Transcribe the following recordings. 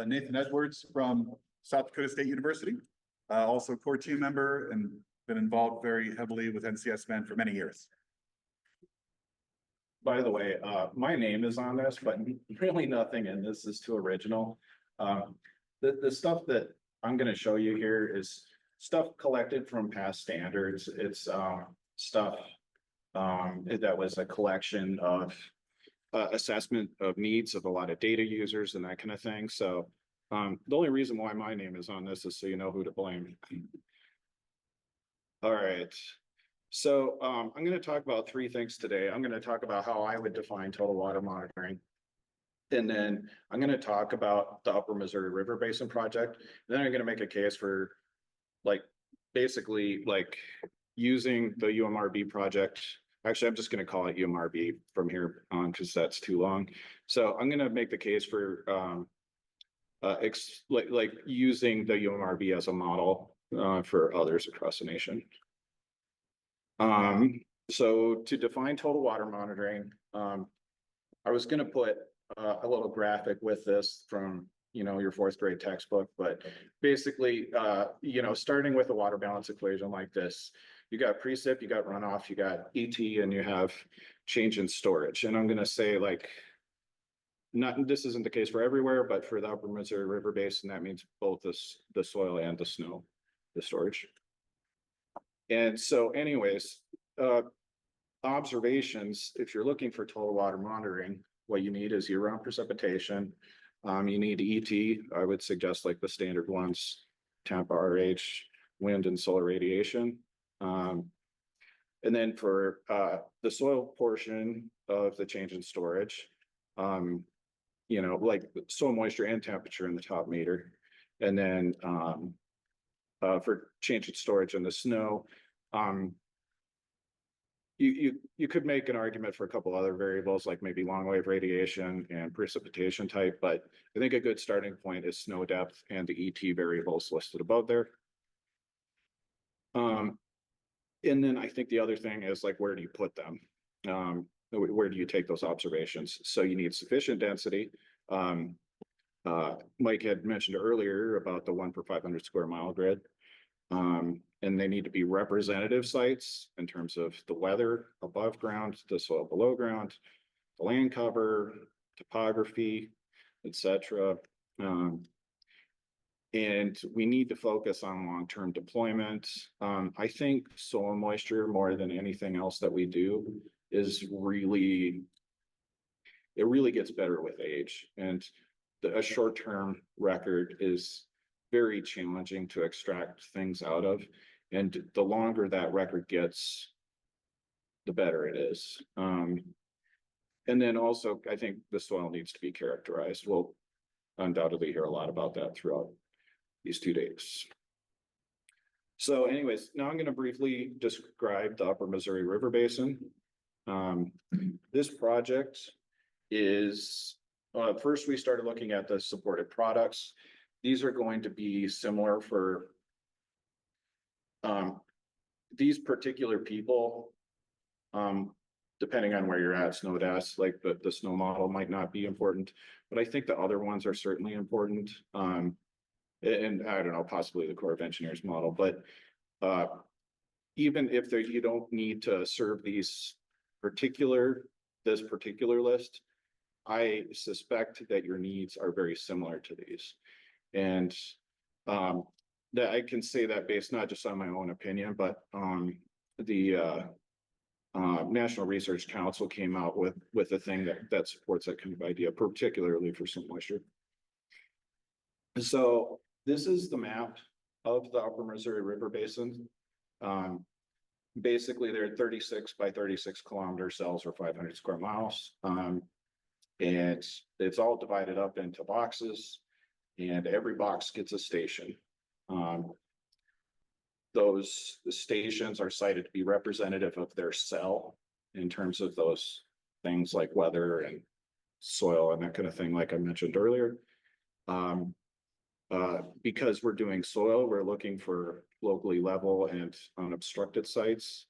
Nathan Edwards from South Dakota State University, also core team member and been involved very heavily with NCS-MEN for many years. By the way, my name is on this, but really nothing in this is too original. The stuff that I'm going to show you here is stuff collected from past standards. It's stuff that was a collection of assessment of needs of a lot of data users and that kind of thing. So the only reason why my name is on this is so you know who to blame. All right. So I'm going to talk about three things today. I'm going to talk about how I would define total water monitoring. And then I'm going to talk about the Upper Missouri River Basin project. Then I'm going to make a case for basically using the UMRB project. Actually, I'm just going to call it UMRB from here on because that's too long. So I'm going to make the case for using the UMRB as a model for others across the nation. So to define total water monitoring, I was going to put a little graphic with this from, your fourth grade textbook, but basically, starting with a water balance equation like this, you got precip, you got runoff, you got ET, and you have change in storage. And I'm going to say this isn't the case for everywhere, but for the Upper Missouri River Basin, that means both the soil and the snow, the storage. And so anyways, observations, if you're looking for total water monitoring, what you need is year-round precipitation. You need ET, I would suggest the standard ones, temp, RH, wind, and solar radiation. And then for the soil portion of the change in storage, soil moisture and temperature in the top meter. And then for change in storage in the snow, you could make an argument for a couple other variables like maybe long wave radiation and precipitation type, but I think a good starting point is snow depth and the ET variables listed above there. And then I think the other thing is where do you put them? Where do you take those observations? So you need sufficient density. Mike had mentioned earlier about the 1 per 500 square mile grid. And they need to be representative sites in terms of the weather above ground, the soil below ground, the land cover, topography, etc. And we need to focus on long-term deployment. I think soil moisture, more than anything else that we do, it really gets better with age. And a short-term record is very challenging to extract things out of. And the longer that record gets, the better it is. And then also, I think the soil needs to be characterized. We'll undoubtedly hear a lot about that throughout these 2 days. So anyways, now I'm going to briefly describe the Upper Missouri River Basin. This project is, first we started looking at the supported products. These are going to be similar for these particular people, depending on where you're at, SNODAS, the snow model might not be important, but I think the other ones are certainly important. And I don't know, possibly the Corps of Engineers model, but even if you don't need to serve this particular list, I suspect that your needs are very similar to these. And that I can say that based not just on my own opinion, but the National Research Council came out with a thing that supports that kind of idea, particularly for soil moisture. So this is the map of the Upper Missouri River Basin. Basically, they're 36 by 36 kilometer cells or 500 square miles. And it's all divided up into boxes, and every box gets a station. Those stations are cited to be representative of their cell in terms of those things like weather and soil and that kind of thing, like I mentioned earlier. Because we're doing soil, we're looking for locally level and unobstructed sites.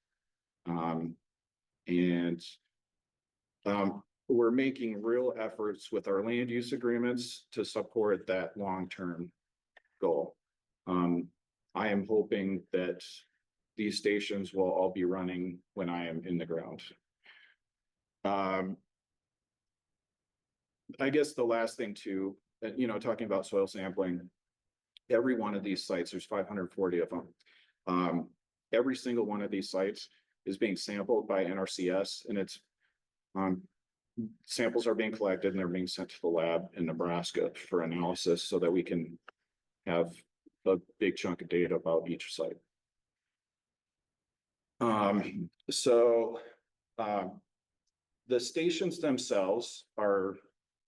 we're making real efforts with our land use agreements to support that long-term goal. I am hoping that these stations will all be running when I am in the ground. I guess the last thing too, talking about soil sampling, every one of these sites, there's 540 of them. Every single one of these sites is being sampled by NRCS, and it's samples are being collected and they're being sent to the lab in Nebraska for analysis so that we can have a big chunk of data about each site. The stations themselves are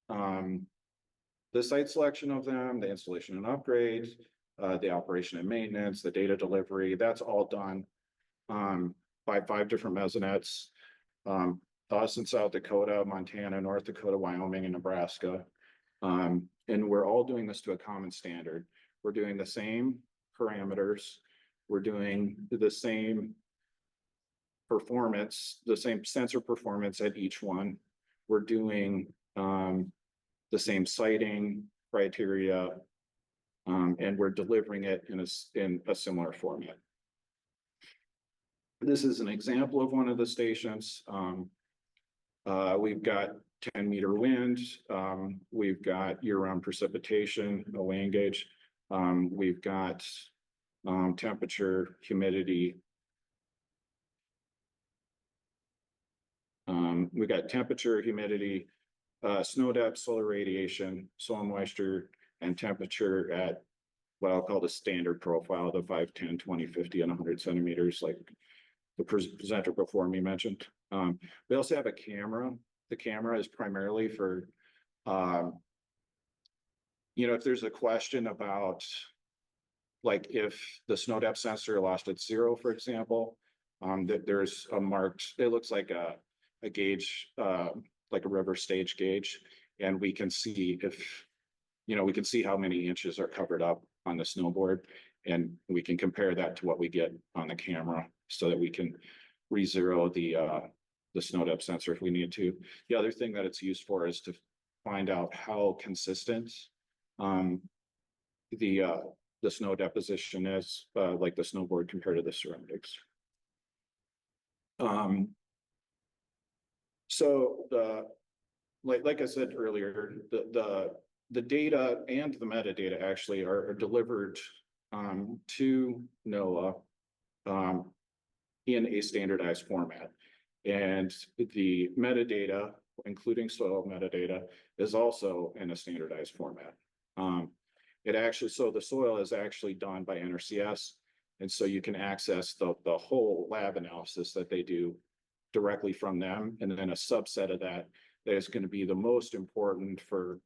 the site selection of them, the installation and upgrade, the operation and maintenance, the data delivery, that's all done by 5 different Mesonets. Us in South Dakota, Montana, North Dakota, Wyoming, and Nebraska. And we're all doing this to a common standard. We're doing the same parameters. We're doing the same performance, the same sensor performance at each one. We're doing the same siting criteria, and we're delivering it in a similar format. This is an example of one of the stations. We've got 10-meter wind. We've got year-round precipitation, a weighing gauge. We've got temperature, humidity. We've got temperature, humidity, snow depth, solar radiation, soil moisture, and temperature at what I'll call the standard profile, the 5, 10, 20, 50, and 100 centimeters, like the presenter before me mentioned. We also have a camera. The camera is primarily for, if there's a question about, like if the snow depth sensor lost its 0, for example, that there's a marked, it looks like a gauge, like a river stage gauge, and we can see if, we can see how many inches are covered up on the snowboard, and we can compare that to what we get on the camera so that we can re-zero the snow depth sensor if we need to. The other thing that it's used for is to find out how consistent the snow deposition is, like the snowboard compared to the surroundings. Like I said earlier, the data and the metadata actually are delivered to NOAA in a standardized format. And the metadata, including soil metadata, is also in a standardized format. So the soil is actually done by NRCS. And so you can access the whole lab analysis that they do directly from them. And then a subset of that is going to be the most important for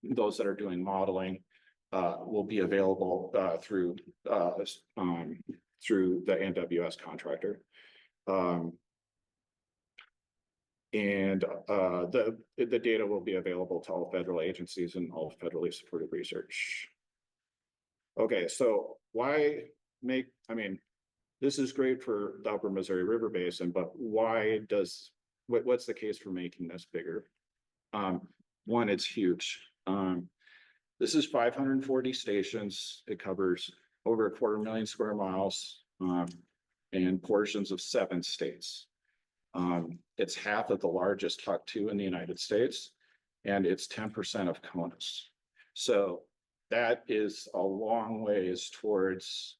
those that are doing modeling, will be available through the NWS contractor. The data will be available to all federal agencies and all federally supported research. Okay, so this is great for the Upper Missouri River Basin, but what's the case for making this bigger? One, it's huge. This is 540 stations. It covers over 250,000 square miles and portions of 7 states. It's half of the largest Huck 2 in the United States, and it's 10% of CONUS. So that is a long ways towards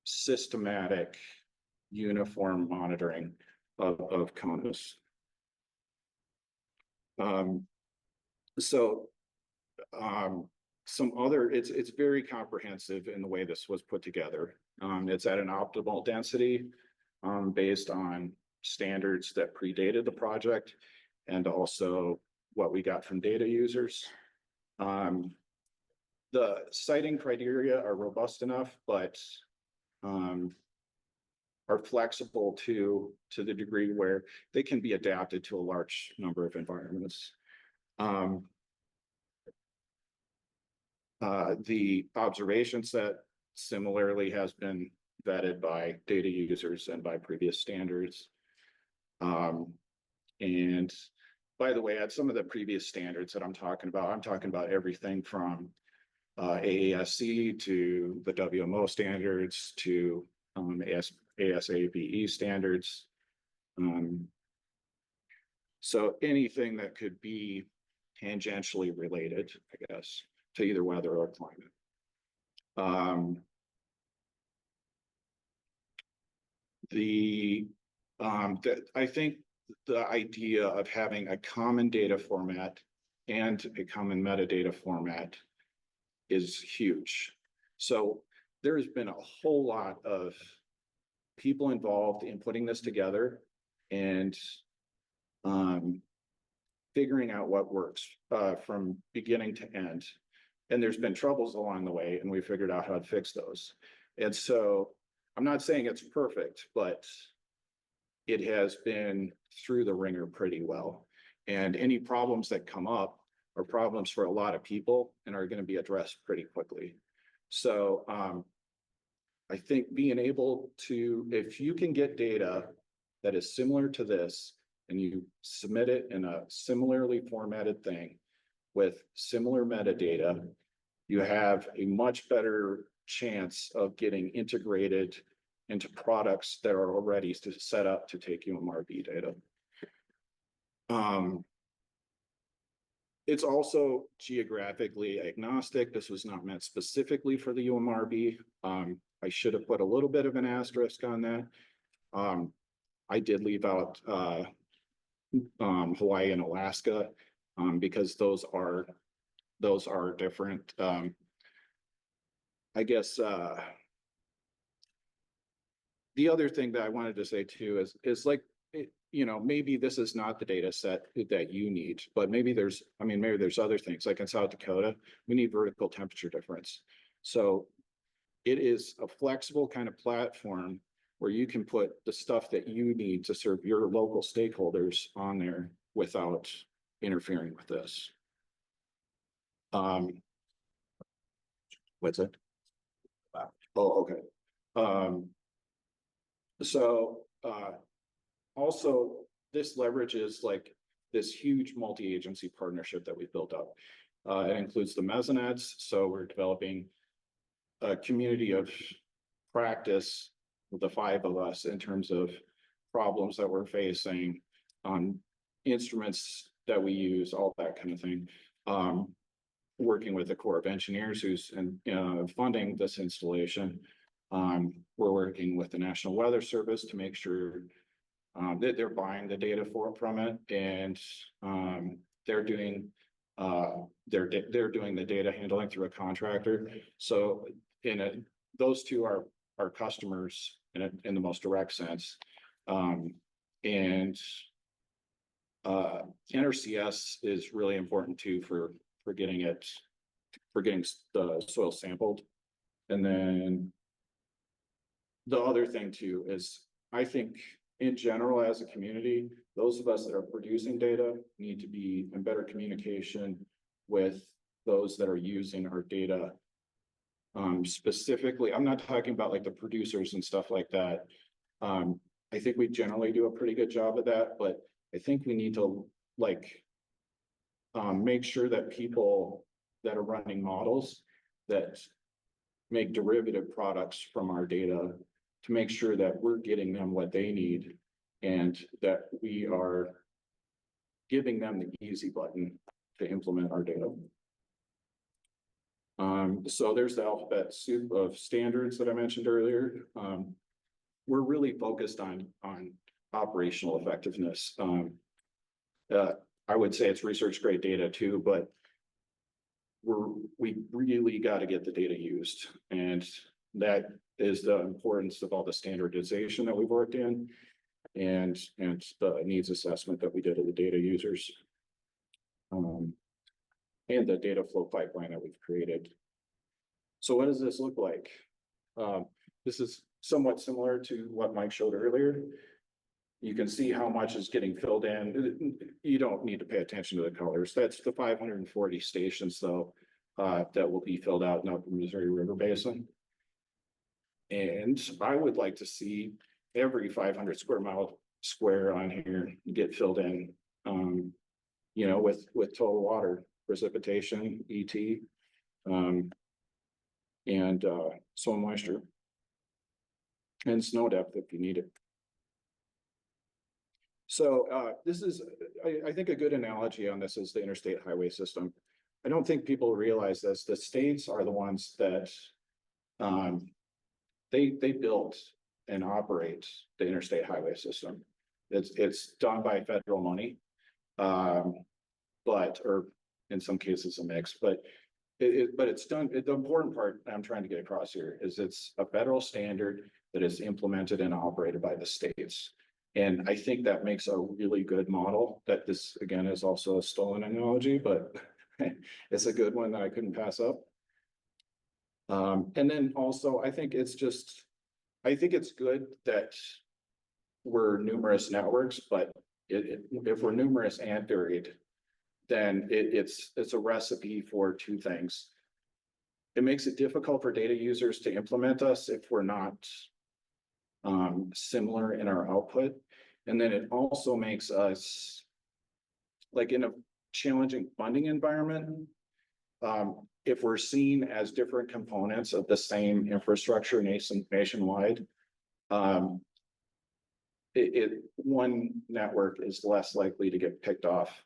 systematic, uniform monitoring of CONUS. It's very comprehensive in the way this was put together. It's at an optimal density based on standards that predated the project and also what we got from data users. The siting criteria are robust enough, but are flexible to the degree where they can be adapted to a large number of environments. The observation set similarly has been vetted by data users and by previous standards. And by the way, at some of the previous standards that I'm talking about everything from AASC to the WMO standards to ASABE standards. So anything that could be tangentially related, I guess, to either weather or climate. I think the idea of having a common data format and a common metadata format is huge. So there's been a whole lot of people involved in putting this together and figuring out what works from beginning to end. And there's been troubles along the way, and we figured out how to fix those. And so I'm not saying it's perfect, but it has been through the ringer pretty well. And any problems that come up are problems for a lot of people and are going to be addressed pretty quickly. So I think being able to, if you can get data that is similar to this and you submit it in a similarly formatted thing with similar metadata, you have a much better chance of getting integrated into products that are already set up to take UMRB data. It's also geographically agnostic. This was not meant specifically for the UMRB. I should have put a little bit of an asterisk on that. I did leave out Hawaii and Alaska because those are different. I guess the other thing that I wanted to say too is like, you know, maybe this is not the data set that you need, but maybe there's other things like in South Dakota, we need vertical temperature difference. So it is a flexible kind of platform where you can put the stuff that you need to serve your local stakeholders on there without interfering with this. What's it? Wow. Oh, okay. Also, this leverages like this huge multi-agency partnership that we built up. It includes the Mesonets. So we're developing a community of practice with the 5 of us in terms of problems that we're facing, instruments that we use, all that kind of thing. Working with the Corps of Engineers who's funding this installation. We're working with the National Weather Service to make sure that they're buying the data from it, and they're doing the data handling through a contractor. So those two are our customers in the most direct sense. And NRCS is really important too for getting the soil sampled. And then the other thing too is, I think in general, as a community, those of us that are producing data need to be in better communication with those that are using our data. Specifically, I'm not talking about like the producers and stuff like that. I think we generally do a pretty good job of that, but I think we need to like make sure that people that are running models that make derivative products from our data, to make sure that we're getting them what they need and that we are giving them the easy button to implement our data. So there's the alphabet soup of standards that I mentioned earlier. We're really focused on operational effectiveness. I would say it's research grade data too, but we really got to get the data used, and that is the importance of all the standardization that we've worked in, and the needs assessment that we did of the data users, and the data flow pipeline that we've created. So what does this look like? This is somewhat similar to what Mike showed earlier. You can see how much is getting filled in. You don't need to pay attention to the colors. That's the 540 stations though, that will be filled out in the Missouri River Basin. And I would like to see every 500 square mile square on here get filled in, you know, with total water, precipitation, ET, and soil moisture and snow depth if you need it. So this is, I think a good analogy on this is the interstate highway system. I don't think people realize this. The states are the ones that they built and operate the interstate highway system. It's done by federal money, or in some cases a mix, but it's done. The important part I'm trying to get across here is it's a federal standard that is implemented and operated by the states. And I think that makes a really good model. That this again is also a stolen analogy, but it's a good one that I couldn't pass up. And then also I think it's good that we're numerous networks, but if we're numerous and varied, then it's a recipe for two things. It makes it difficult for data users to implement us if we're not similar in our output. And then it also makes us, like in a challenging funding environment, if we're seen as different components of the same infrastructure nationwide, one network is less likely to get picked off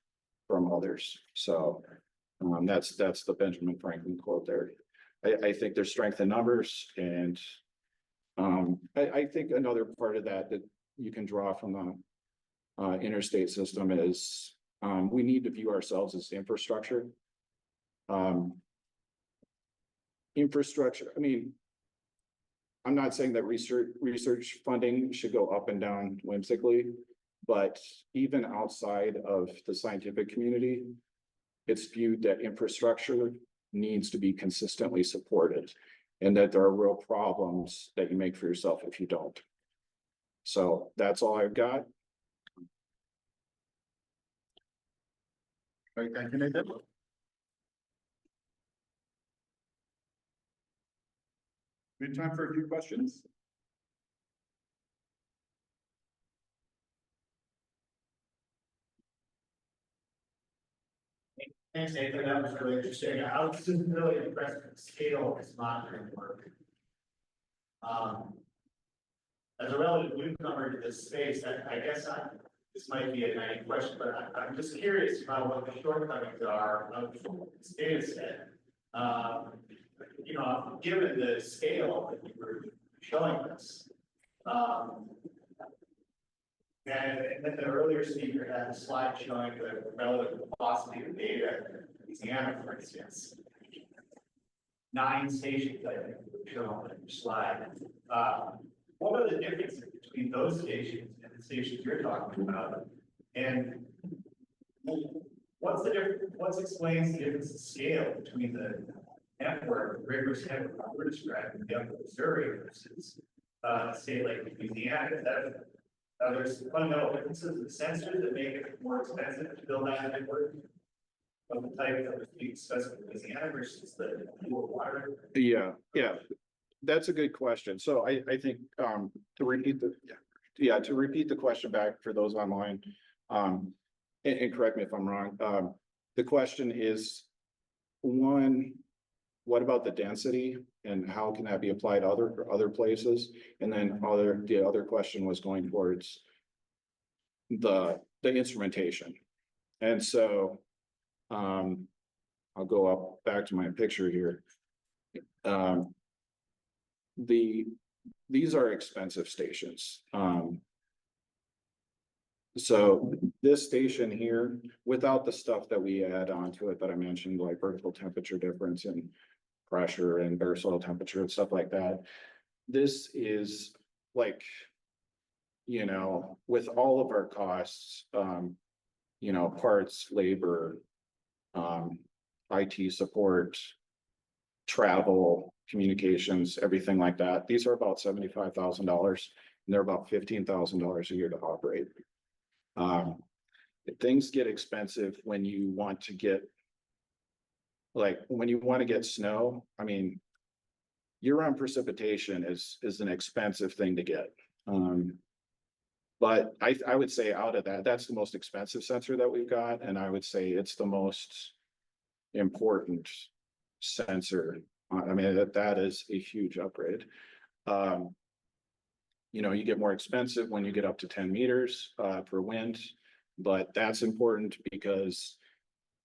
from others. So that's the Benjamin Franklin quote there. I think there's strength in numbers, and I think another part of that you can draw from the interstate system is we need to view ourselves as infrastructure. Infrastructure, I mean, I'm not saying that research funding should go up and down whimsically, but even outside of the scientific community, it's viewed that infrastructure needs to be consistently supported, and that there are real problems that you make for yourself if you don't. So that's all I've got. All right, thank you, Nathan. We have time for a few questions. Thanks, Nathan. That was really interesting. I was just really impressed with the scale of this monitoring work. As a relative newcomer to this space, I guess this might be a naive question, but I'm just curious about what the shortcomings are of this data set. You know, given the scale that you were showing us, and then the earlier speaker had a slide showing the relative velocity of data in Louisiana, for instance. 9 stations, I think, shown on your slide. What are the differences between those stations and the stations you're talking about? And what's the difference? What explains the difference in scale between the network, rigorous network we're describing, the upper Missouri versus a state like Louisiana? Are there fundamental differences in sensors that make it more expensive to build that network of the type that was being discussed in Louisiana versus the water? Yeah, that's a good question. So I think to repeat the question back for those online, and correct me if I'm wrong. The question is, one, what about the density and how can that be applied to other places? And then the other question was going towards the instrumentation. And so I'll go up back to my picture here. These are expensive stations. So this station here, without the stuff that we add onto it that I mentioned, like vertical temperature difference and pressure and bare soil temperature and stuff like that, this is like, you know, with all of our costs, you know, parts, labor, IT support, travel, communications, everything like that. These are about $75,000 and they're about $15,000 a year to operate. Things get expensive when you want to get, snow. I mean, year-round precipitation is an expensive thing to get. But I would say out of that, that's the most expensive sensor that we've got, and I would say it's the most important sensor. I mean, that is a huge upgrade. You know, you get more expensive when you get up to 10 meters per wind, but that's important because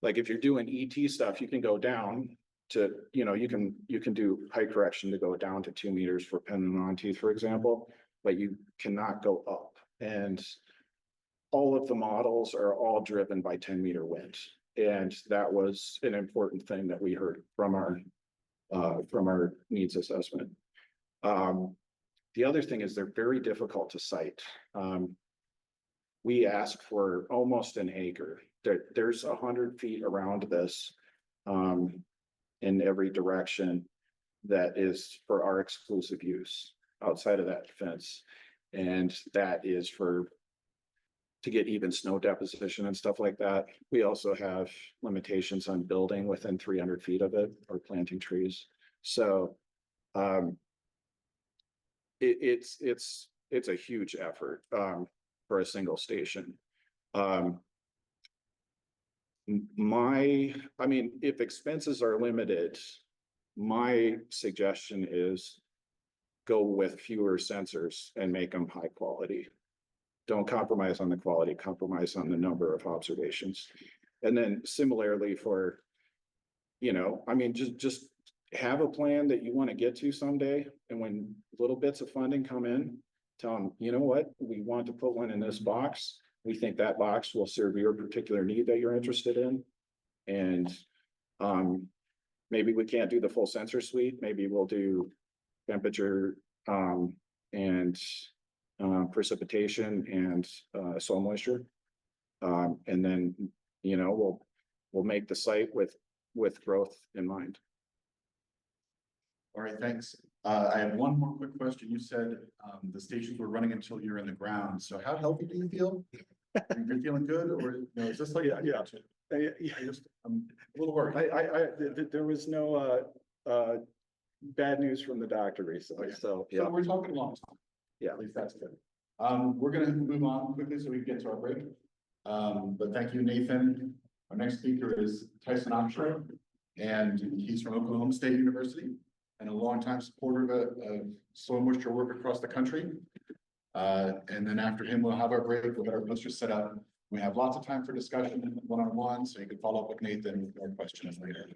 like if you're doing ET stuff, you can go down to, you know, you can do height correction to go down to 2 meters for Pennon teeth, for example, but you cannot go up. And all of the models are all driven by 10-meter winds. And that was an important thing that we heard from our needs assessment. The other thing is they're very difficult to site. We ask for almost an acre. There's 100 feet around this in every direction that is for our exclusive use outside of that fence. And that is to get even snow deposition and stuff like that. We also have limitations on building within 300 feet of it or planting trees. So it's a huge effort for a single station. I mean, if expenses are limited, my suggestion is go with fewer sensors and make them high quality. Don't compromise on the quality, compromise on the number of observations. And then similarly for, you know, I mean, just have a plan that you want to get to someday. And when little bits of funding come in, tell them, you know what, we want to put one in this box. We think that box will serve your particular need that you're interested in. And maybe we can't do the full sensor suite. Maybe we'll do temperature and precipitation and soil moisture. And then, you know, we'll make the site with growth in mind. All right, thanks. I have one more quick question. You said the stations were running until you're in the ground. So how healthy do you feel? You're feeling good, or no, is this like? Yeah. I'm a little worried. There was no bad news from the doctor recently. So yeah, So we're talking long time. Yeah. At least that's good. We're gonna move on quickly so we can get to our break. But thank you, Nathan. Our next speaker is Tyson Oxford, and he's from Oklahoma State University and a longtime supporter of soil moisture work across the country. And then after him, we'll have our break. We'll get our posters set up. We have lots of time for discussion one-on-one, so you can follow up with Nathan or questions later.